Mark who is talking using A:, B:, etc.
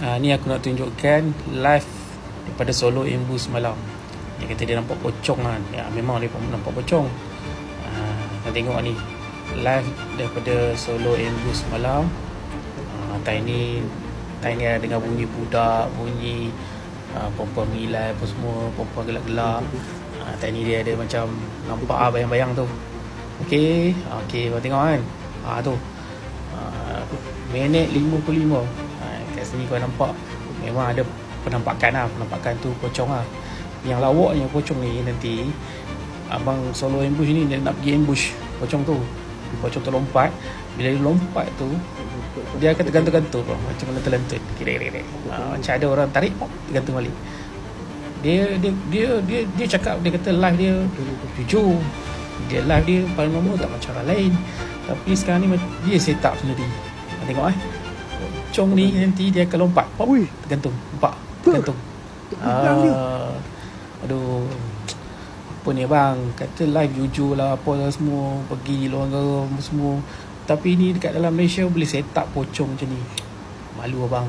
A: Ni aku nak tunjukkan live daripada Solo Ambush semalam. Dia kata dia nampak pocong kan. Ya, memang dia nampak pocong. Nak tengok ni live daripada Solo Ambush semalam. Tiny ada dengar bunyi budak, bunyi perempuan milai apa semua, perempuan gelak-gelak. Tiny dia ada macam nampak bayang-bayang tu. Okey, kau tengok kan. Tu minit 55. Kat sini kau nampak memang ada penampakan tu pocong lah. Yang lawaknya pocong ni nanti abang Solo Ambush ni dia nak pergi ambush pocong tu. Pocong tu lompat. Bila dia lompat tu dia akan tergantung-gantung macam lentut-lentut. Macam ada orang tarik dia gantung balik. Dia cakap, dia kata live dia jujur. Dia live dia paranormal tak macam orang lain. Tapi sekarang ni dia set up sendiri. Tengok pocong ni nanti dia akan lompat. Tergantung. Nampak? Tergantung. Aduh. Apa ni bang? Kata live jujur lah apa lah semua. Pergi luar negara semua. Tapi ni dekat dalam Malaysia boleh set up pocong macam ni. Malu abang.